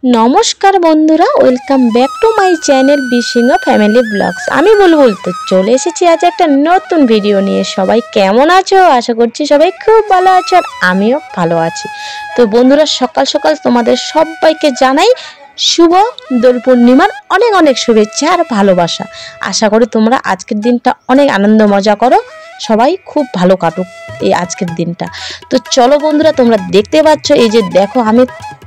नमस्कार बंधुरा welcome back to my channel बिसिंगा फैमिली ब्लग्स। आमी बुलबुल तो चले एसेছি आज एक नतून भिडियो निये। सबाई केमन आछो? आशा करछि सबाई खूब भालो आछो और आमिও भालो आछि। तो बंधुरा सकाल सकाल तोमादेर सबाइके जानाई शुभ दोल पूर्णिमार अनेक अनेक शुभेच्छा और भालोबासा। आशा करी तोमरा आजकेर दिनटा अनेक आनंद मजा करो, सबाई खूब भालो काटुक এই আজকের দিনটা। তো চলো বন্ধুরা, তোমরা দেখতে পাচ্ছ এই যে দেখো আমি,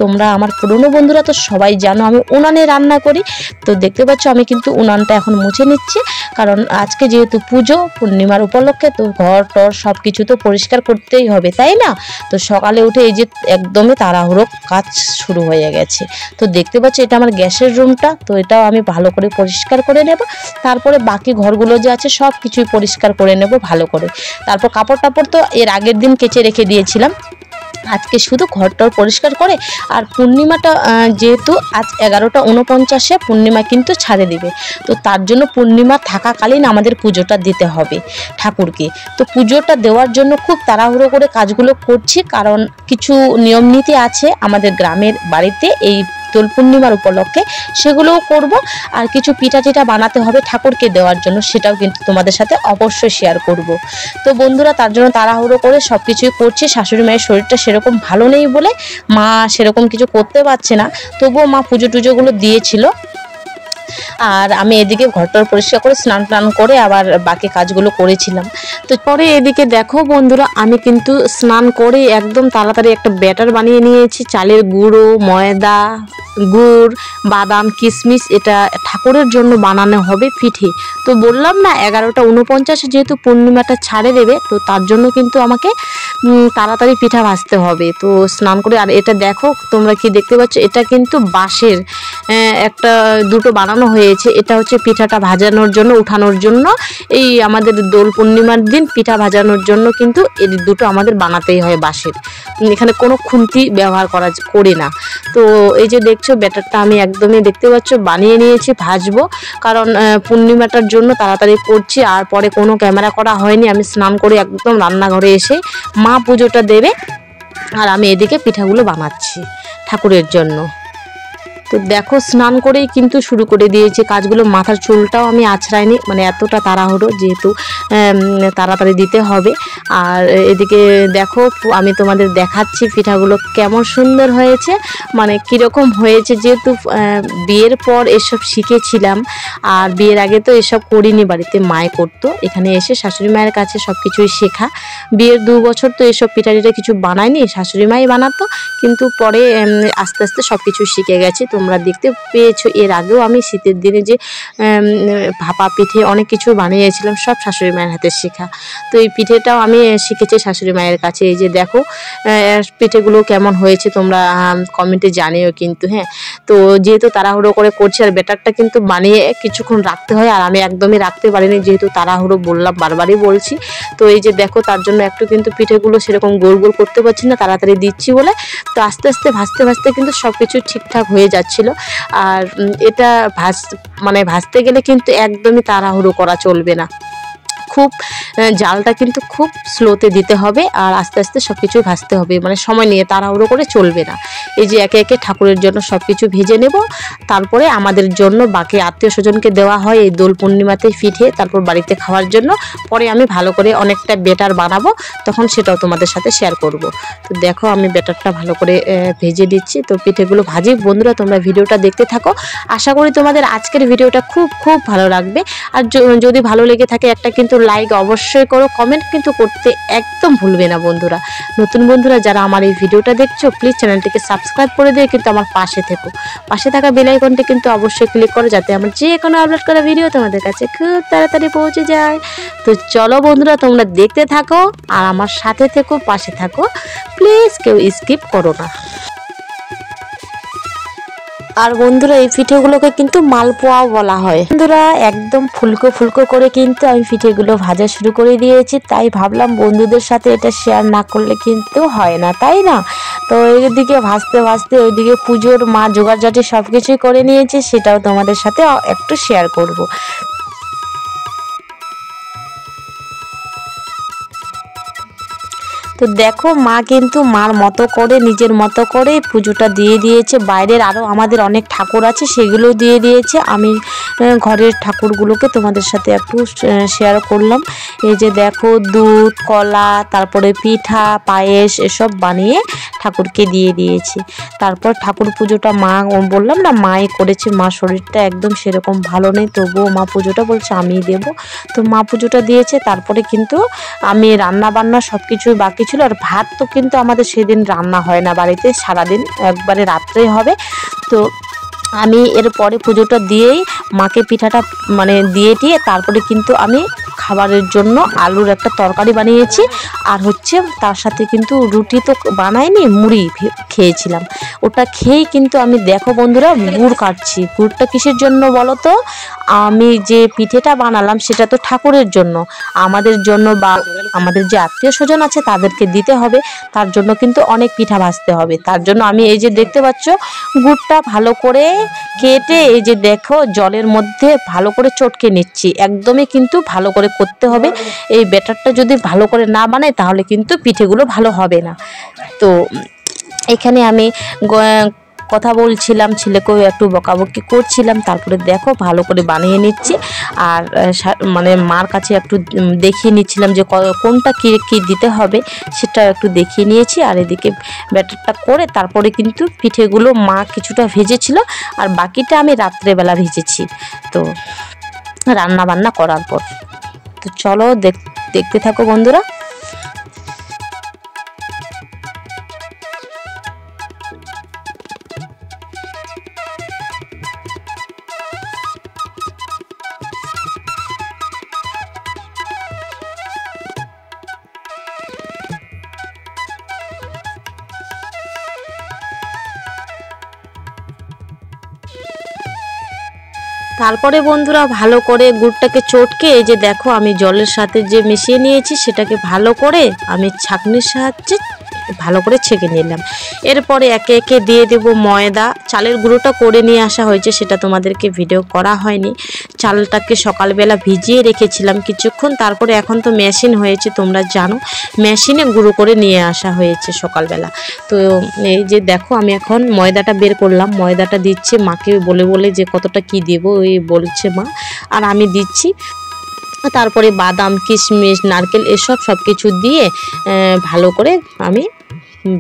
তোমরা আমার পুরনো বন্ধুরা তো সবাই জানো আমি উনানে রান্না করি। তো দেখতে পাচ্ছ আমি কিন্তু উনানটা এখন মুছে নিচ্ছি, কারণ আজকে যেহেতু পুজো পূর্ণিমার উপলক্ষে তো ঘর টর সব কিছু তো পরিষ্কার করতেই হবে, তাই না? তো সকালে উঠে এই যে একদমই তাড়াহুড়ো কাজ শুরু হয়ে গেছে। তো দেখতে পাচ্ছ এটা আমার গ্যাসের রুমটা, তো এটাও আমি ভালো করে পরিষ্কার করে নেব। তারপরে বাকি ঘরগুলো যে আছে সব কিছুই পরিষ্কার করে নেব ভালো করে। তারপর কাপড় টাপড় তো এর আগের দিন কেচে রেখে দিয়েছিলাম, আজকে শুধু ঘরটার পরিষ্কার করে। আর পূর্ণিমাটা যেহেতু আজ 11:49 পূর্ণিমা কিন্তু ছাড়ে দিবে, তো তার জন্য পূর্ণিমা থাকাকালীন আমাদের পুজোটা দিতে হবে ঠাকুরকে। তো পুজোটা দেওয়ার জন্য খুব তাড়াহুড়ো করে কাজগুলো করছি, কারণ কিছু নিয়ম নীতি আছে আমাদের গ্রামের বাড়িতে এই দোল পূর্ণিমার উপলক্ষে, সেগুলোও করব। আর কিছু পিঠা টিঠা বানাতে হবে ঠাকুরকে দেওয়ার জন্য, সেটাও কিন্তু তোমাদের সাথে অবশ্যই শেয়ার করব। তো বন্ধুরা তার জন্য তাড়াহুড়ো করে সব কিছুই করছি। শাশুড়ি মায়ের শরীরটা সেরকম ভালো নেই বলে মা সেরকম কিছু করতে পারছে না, তবুও মা পুজো টুজোগুলো দিয়েছিল। আর আমি এদিকে ঘরটার পরিষ্কার করে স্নান টান করে আবার বাকি কাজগুলো করেছিলাম। তো পরে এদিকে দেখো বন্ধুরা আমি কিন্তু স্নান করে একদম তাড়াতাড়ি একটা ব্যাটার বানিয়ে নিয়েছি। চালের গুঁড়ো, ময়দা, গুড়, বাদাম, কিশমিশ, এটা ঠাকুরের জন্য বানানো হবে পিঠে। তো বললাম না 11:49 যেহেতু পূর্ণিমাটা ছাড়ে দেবে, তো তার জন্য কিন্তু আমাকে তাড়াতাড়ি পিঠা ভাজতে হবে। তো স্নান করে, আর এটা দেখো তোমরা কি দেখতে পাচ্ছ, এটা কিন্তু বাঁশের দুটো বানানো হয়েছে। এটা হচ্ছে পিঠাটা ভাজানোর জন্য, উঠানোর জন্য। এই আমাদের দোল পূর্ণিমার দিন পিঠা ভাজানোর জন্য কিন্তু এই দুটো আমাদের বানাতেই হয় বাঁশের, এখানে কোনো খুন্তি ব্যবহার করি না। তো এই যে দেখছো ব্যাটারটা আমি একদমই দেখতে পাচ্ছ বানিয়ে নিয়েছি, ভাজবো, কারণ পূর্ণিমাটার জন্য তাড়াতাড়ি করছি। আর পরে কোনো ক্যামেরা করা হয়নি, আমি স্নান করে একদম রান্নাঘরে এসে মা পুজোটা দেবে আর আমি এদিকে পিঠাগুলো বানাচ্ছি ঠাকুরের জন্য। তো দেখো স্নান করেই কিন্তু শুরু করে দিয়েছি কাজগুলো। মাথার চুলটাও আমি আছড়াইনি, মানে এতটা তাড়াহুড়ো যেহেতু তাড়াতাড়ি দিতে হবে। আর এদিকে দেখো আমি তোমাদের দেখাচ্ছি পিঠাগুলো কেমন সুন্দর হয়েছে, মানে কীরকম হয়েছে। যেহেতু বিয়ের পর এসব শিখেছিলাম, আর বিয়ের আগে তো এসব করিনি, বাড়িতে মায়ে করতো, এখানে এসে শাশুড়ি মায়ের কাছে সব কিছুই শেখা। বিয়ের 2 বছর তো এসব পিঠা টিঠা কিছু বানায়নি, শাশুড়ি মাই বানাতো, কিন্তু পরে আস্তে আস্তে সব কিছু শিখে গেছি। তোমরা দেখতে পেয়েছো এর আগেও আমি শীতের দিনে যে ভাপা পিঠে অনেক কিছু বানিয়েছিলাম, সব শাশুড়ি মায়ের হাতে শেখা। তো এই পিঠেটাও আমি শিখেছি শাশুড়ি মায়ের কাছে। এই যে দেখো পিঠেগুলো কেমন হয়েছে তোমরা কমেন্টে জানিও কিন্তু। হ্যাঁ, তো যেহেতু তাড়াহুড়ো করে করছি, আর ব্যাটারটা কিন্তু বানিয়ে কিছুক্ষণ রাখতে হয়, আর আমি একদমই রাখতে পারিনি যেহেতু তাড়াহুড়ো, বললাম বারবারই বলছি। তো এই যে দেখো তার জন্য একটু কিন্তু পিঠেগুলো সেরকম গোল গোল করতে পারছি না, তাড়াতাড়ি দিচ্ছি বলে। তো আস্তে আস্তে ভাজতে ভাজতে কিন্তু সব কিছু ঠিকঠাক হয়ে যাচ্ছিল। আর এটা ভাজতে গেলে কিন্তু একদমই তাড়াহুড়ো করা চলবে না, খুব জালটা কিন্তু খুব স্লোতে দিতে হবে, আর আস্তে আস্তে সব কিছু ভাজতে হবে, মানে সময় নিয়ে তাড়াহুড়ো করে চলবে না। এই যে একে একে ঠাকুরের জন্য সব কিছু ভেজে নেব, তারপরে আমাদের জন্য বাকি আত্মীয় স্বজনকে দেওয়া হয় এই দোল পূর্ণিমাতে পিঠে, তারপর বাড়িতে খাওয়ার জন্য। পরে আমি ভালো করে অনেকটা ব্যাটার বানাবো, তখন সেটাও তোমাদের সাথে শেয়ার করব। তো দেখো আমি ব্যাটারটা ভালো করে ভেজে দিচ্ছি। তো পিঠেগুলো ভাজি বন্ধুরা, তোমরা ভিডিওটা দেখতে থাকো। আশা করি তোমাদের আজকের ভিডিওটা খুব খুব ভালো লাগবে। আর যদি ভালো লেগে থাকে একটা কিন্তু লাইক অবশ্যই করো, কমেন্ট কিন্তু করতে একদম ভুলবে না বন্ধুরা। নতুন বন্ধুরা যারা আমার এই ভিডিওটা দেখছো প্লিজ চ্যানেলটিকে সাবস্ক্রাইব করে দিয়ে কিন্তু আমার পাশে থেকো। পাশে থাকা বেল আইকনটি কিন্তু অবশ্যই ক্লিক করো, যাতে আমার যে কোনো আপলোড করা ভিডিও তোমাদের কাছে খুব তাড়াতাড়ি পৌঁছে যায়। তো চলো বন্ধুরা তোমরা দেখতে থাকো আর আমার সাথে থেকো, পাশে থাকো, প্লিজ কেউ স্কিপ করো না। আর বন্ধুরা এই পিঠেগুলোকে কিন্তু মালপোয়াও বলা হয়। বন্ধুরা একদম ফুলকো ফুলকো করে কিন্তু আমি পিঠেগুলো ভাজা শুরু করে দিয়েছি, তাই ভাবলাম বন্ধুদের সাথে এটা শেয়ার না করলে কিন্তু হয় না, তাই না? তো এইদিকে ভাজতে ভাজতে ওইদিকে পুজোর মা জোগাড়জাটি সব কিছুই করে নিয়েছে, সেটাও তোমাদের সাথে একটু শেয়ার করব। তো তো দেখো মা কিন্তু মার মতো করে নিজের মতো করে পুজোটা দিয়ে দিয়েছে। বাইরের আরও আমাদের অনেক ঠাকুর আছে, সেগুলো দিয়ে দিয়েছে। আমি ঘরের ঠাকুরগুলোকে তোমাদের সাথে একটু শেয়ার করলাম। এই যে দেখো দুধ, কলা, তারপরে পিঠা, পায়েস এসব বানিয়ে ঠাকুরকে দিয়ে দিয়েছি। তারপর ঠাকুর পুজোটা মা, বললাম না মাই করেছে। মা শরীরটা একদম সেরকম ভালো নেই, তবুও মা পুজোটা বলছে আমিই দেবো। তো মা পুজোটা দিয়েছে। তারপরে কিন্তু আমি রান্না বান্না সব কিছুই বাকি ছিল। আর ভাত তো কিন্তু আমাদের সেদিন রান্না হয় না বাড়িতে, সারাদিন একবারে রাত্রেই হবে। তো আমি এরপরে পুজোটা দিয়েই মাকে পিঠাটা মানে দিয়ে তারপরে কিন্তু আমি খাবারের জন্য আলুর একটা তরকারি বানিয়েছি। আর হচ্ছে তার সাথে কিন্তু রুটি তো বানাইনি, মুড়ি খেয়েছিলাম। ওটা খেয়েই কিন্তু আমি দেখো বন্ধুরা গুড় কাটছি। গুড়টা কিসের জন্য বলো তো? আমি যে পিঠেটা বানালাম সেটা তো ঠাকুরের জন্য, আমাদের জন্য বা আমাদের যে আত্মীয় স্বজন আছে তাদেরকে দিতে হবে। তার জন্য কিন্তু অনেক পিঠা ভাজতে হবে। তার জন্য আমি এই যে দেখতে পাচ্ছ গুড়টা ভালো করে কেটে এই যে দেখো জলের মধ্যে ভালো করে চটকে নিচ্ছি। একদমই কিন্তু ভালো করে করতে হবে। এই ব্যাটারটা যদি ভালো করে না বানাই তাহলে কিন্তু পিঠেগুলো ভালো হবে না। তো এখানে আমি কথা বলছিলাম, ছেলেকেও একটু বকাবকি করছিলাম। তারপরে দেখো ভালো করে বানিয়ে নিচ্ছি। আর মানে মার কাছে একটু দেখিয়ে নিচ্ছিলাম যে কোনটা কী দিতে হবে সেটা একটু দেখিয়ে নিয়েছি। আর এদিকে ব্যাটারটা করে তারপরে কিন্তু পিঠেগুলো মা কিছুটা ভেজেছিল আর বাকিটা আমি রাত্রেবেলা ভেজেছি। তো রান্না বান্না করার পর তো চলো দেখতে থাকো বন্ধুরা। তারপরে বন্ধুরা ভালো করে গুড়টাকে চটকে এই যে দেখো আমি জলের সাথে যে মিশিয়ে নিয়েছি সেটাকে ভালো করে আমি ছাঁকনির সাহায্যে ভালো করে ছেঁকে নিলাম। এরপরে একে একে দিয়ে দেব ময়দা। চালের গুঁড়োটা করে নিয়ে আসা হয়েছে, সেটা তোমাদেরকে ভিডিও করা হয়নি। চালটাকে সকালবেলা ভিজিয়ে রেখেছিলাম কিছুক্ষণ, তারপরে এখন তো মেশিন হয়েছে তোমরা জানো, মেশিনে গুঁড়ো করে নিয়ে আসা হয়েছে সকালবেলা। তো এই যে দেখো আমি এখন ময়দাটা বের করলাম, ময়দাটা দিচ্ছে মাকে বলে বলে যে কতটা কি দেবো ওই বলছে মা, আর আমি দিচ্ছি। তারপরে বাদাম, কিশমিশ, নারকেল এসব সব কিছু দিয়ে ভালো করে আমি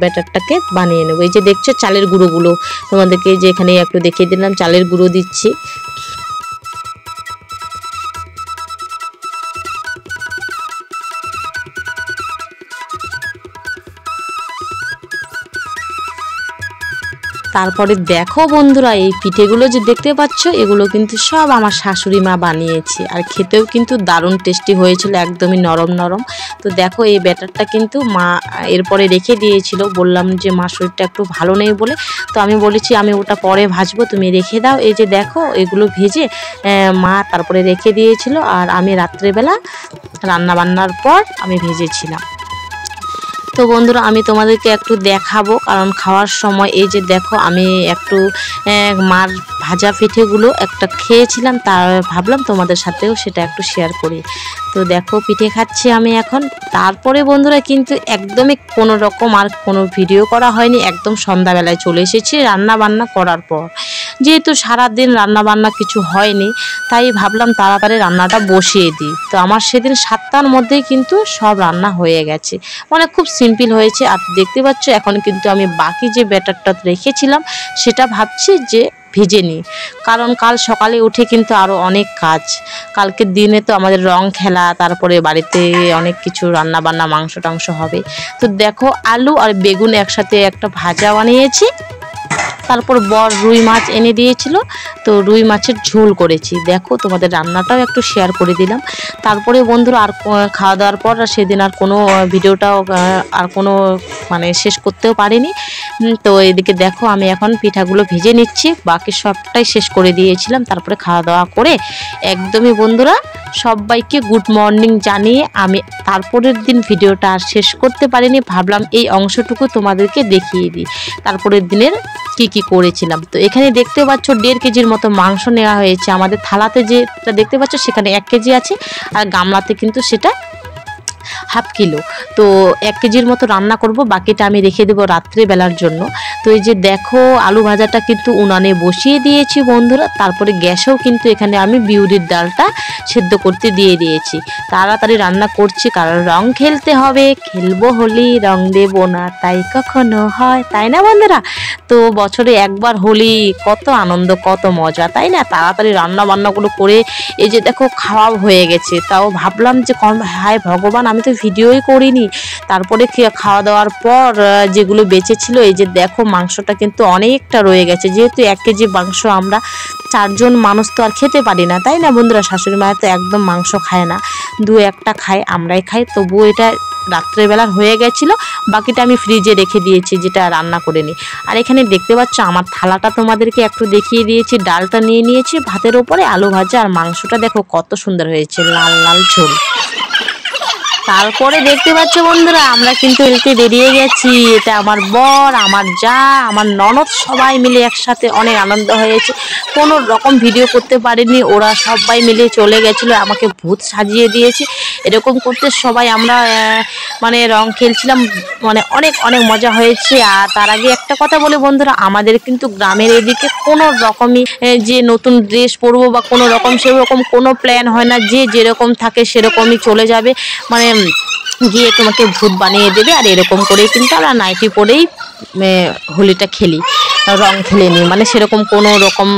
ব্যাটারটাকে বানিয়ে নেব। এই যে দেখছো চালের গুঁড়োগুলো তোমাদেরকে যে এখানে একটু দেখিয়ে দিলাম, চালের গুঁড়ো দিচ্ছি। তারপরে দেখো বন্ধুরা এই পিঠেগুলো যে দেখতে পাচ্ছ এগুলো কিন্তু সব আমার শাশুড়ি মা বানিয়েছে, আর খেতেও কিন্তু দারুণ টেস্টি হয়েছিল, একদমই নরম নরম। তো দেখো এই ব্যাটারটা কিন্তু মা এরপরে রেখে দিয়েছিল, বললাম যে মা শরীরটা একটু ভালো নেই বলে, তো আমি বলেছি আমি ওটা পরে ভাজবো তুমি রেখে দাও। এই যে দেখো এগুলো ভেজে মা তারপরে রেখে দিয়েছিল, আর আমি রাত্রেবেলা রান্না বান্নার পর আমি ভেজেছিলাম। তো বন্ধুরা আমি তোমাদেরকে একটু দেখাবো, কারণ খাওয়ার সময় এই যে দেখো আমি একটু মার ভাজা পিঠেগুলো একটা খেয়েছিলাম, তার ভাবলাম তোমাদের সাথেও সেটা একটু শেয়ার করি। তো দেখো পিঠে খাচ্ছি আমি এখন। তারপরে বন্ধুরা কিন্তু একদমই কোনো রকম আর কোনো ভিডিও করা হয়নি, একদম সন্ধ্যাবেলায় চলে এসেছি রান্না বান্না করার পর। যেহেতু সারাদিন রান্না বান্না কিছু হয়নি তাই ভাবলাম তাড়াতাড়ি রান্নাটা বসিয়ে দিই। তো আমার সেদিন 7টার মধ্যেই কিন্তু সব রান্না হয়ে গেছে, মানে খুব সিম্পল হয়েছে। আর দেখতে পাচ্ছ এখন কিন্তু আমি বাকি যে ব্যাটারটা রেখেছিলাম সেটা ভাবছি যে ভেজে নিই, কারণ কাল সকালে উঠে কিন্তু আরও অনেক কাজ। কালকের দিনে তো আমাদের রং খেলা, তারপরে বাড়িতে অনেক কিছু রান্না বান্না মাংস টাংস হবে। তো দেখো আলু আর বেগুন একসাথে একটা ভাজা বানিয়েছি। তারপর বর রুই মাছ এনে দিয়েছিল, তো রুই মাছের ঝোল করেছি। দেখো তোমাদের রান্নাটাও একটু শেয়ার করে দিলাম। তারপরে বন্ধুরা আর খাওয়া দাওয়ার পর সেদিন আর কোনো ভিডিওটাও আর কোনো মানে শেষ করতেও পারিনি। তো এদিকে দেখো আমি এখন পিঠাগুলো ভেজে নিচ্ছি, বাকি সবটাই শেষ করে দিয়েছিলাম। তারপরে খাওয়া দাওয়া করে একদমই বন্ধুরা সবাইকে গুড মর্নিং জানিয়ে আমি তারপরের দিন ভিডিওটা আর শেষ করতে পারিনি, ভাবলাম এই অংশটুকু তোমাদেরকে দেখিয়ে দিই তারপরের দিনের কি করেছিলাম। তো এখানে দেখতে পাচ্ছ 1.5 কেজির মতো মাংস নেওয়া হয়েছে। আমাদের থালাতে যেটা দেখতে পাচ্ছ সেখানে 1 কেজি আছে, আর গামলাতে কিন্তু সেটা হাফ কিলো। তো 1 কেজির মতো রান্না করব, বাকিটা আমি রেখে দেবো রাত্রেবেলার জন্য। তো এই যে দেখো আলু ভাজাটা কিন্তু উনানে বসিয়ে দিয়েছি বন্ধুরা। তারপরে গ্যাসেও কিন্তু এখানে আমি বিউলির ডালটা সেদ্ধ করতে দিয়ে দিয়েছি। তাড়াতাড়ি রান্না করছি, কারণ রং খেলতে হবে, খেলবো হোলি, রং দেবো না তাই কখনো হয়, তাই না বন্ধুরা? তো বছরে একবার হোলি, কত আনন্দ কত মজা, তাই না? তাড়াতাড়ি রান্না বান্নাগুলো করে এই যে দেখো খাওয়া হয়ে গেছে। তাও ভাবলাম যে হায় ভগবান, আমি তো ভিডিওই করিনি। তারপরে খাওয়া দাওয়ার পর যেগুলো বেঁচে ছিল, এই যে দেখো মাংসটা কিন্তু অনেকটা রয়ে গেছে। যেহেতু 1 কেজি মাংস আমরা 4 জন মানুষ তো আর খেতে পারি না, তাই না বন্ধুরা? শাশুড়ি মায়ের তো একদম মাংস খায় না, 2-1টা খায়, আমরাই খাই। তবুও এটা রাত্রেবেলার হয়ে গেছিলো, বাকিটা আমি ফ্রিজে রেখে দিয়েছি, যেটা রান্না করে নিই। আর এখানে দেখতে পাচ্ছ আমার থালাটা তোমাদেরকে একটু দেখিয়ে দিয়েছি। ডালটা নিয়ে নিয়েছি, ভাতের ওপরে আলু ভাজা, আর মাংসটা দেখো কত সুন্দর হয়েছে, লাল লাল ঝোল। তারপরে দেখতে পাচ্ছ বন্ধুরা, আমরা কিন্তু খেলতে বেরিয়ে গেছি। এটা আমার বর, আমার যা, আমার ননদ, সবাই মিলে একসাথে অনেক আনন্দ হয়েছে। কোনো রকম ভিডিও করতে পারিনি, ওরা সবাই মিলে চলে গেছিলো, আমাকে ভূত সাজিয়ে দিয়েছে। এরকম করতে সবাই আমরা মানে রং খেলছিলাম, মানে অনেক অনেক মজা হয়েছে। আর তার আগে একটা কথা বলে বন্ধুরা, আমাদের কিন্তু গ্রামের এদিকে কোনো রকমই যে নতুন ড্রেস পরবো বা কোনো রকম সেরকম কোনো প্ল্যান হয় না। যে যেরকম থাকে সেরকমই চলে যাবে, মানে গিয়ে তোমাকে ভূত বানিয়ে দেবে। আর এরকম করেই কিন্তু আমরা নাইটি পরেই হোলিটা খেলি, রং খেলে নিই। মানে সেরকম কোনো রকম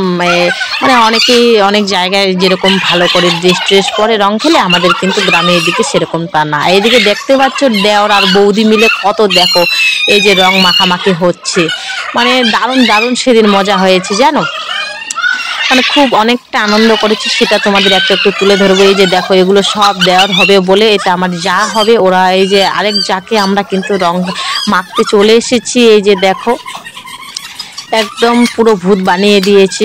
মানে অনেকেই অনেক জায়গায় যেরকম ভালো করে ড্রেস পরে রং খেলে, আমাদের কিন্তু গ্রামের এদিকে সেরকম তা না। এদিকে দেখতে পাচ্ছ দেওর আর বৌদি মিলে কত দেখো এই যে রং মাখামাখি হচ্ছে, মানে দারুণ দারুণ সেদিন মজা হয়েছে জানো। মানে খুব অনেকটা আনন্দ করেছি, সেটা তোমাদের একটু একটু তুলে ধরবো। এই যে দেখো এগুলো সব দেওয়ার হবে বলে, এটা আমার যা হবে, ওরা এই যে আরেক যাকে আমরা কিন্তু রং মাখতে চলে এসেছি। এই যে দেখো একদম পুরো ভূত বানিয়ে দিয়েছি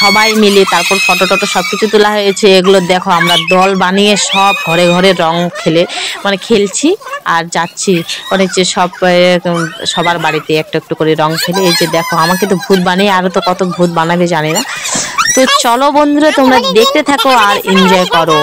সবাই মিলে। তারপর ফটো টটো সব কিছু তোলা হয়েছে। এগুলো দেখো আমরা দল বানিয়ে সব ঘরে ঘরে রং মানে খেলছি আর যাচ্ছি, মানে যে সবার বাড়িতে একটু একটু করে রং খেলে। এই যে দেখো আমাকে তো ভূত বানিয়ে, আরও তো কত ভূত বানাবে জানি না। তো চলো বন্ধুরা, তোমরা দেখতে থাকো আর এনজয় করো।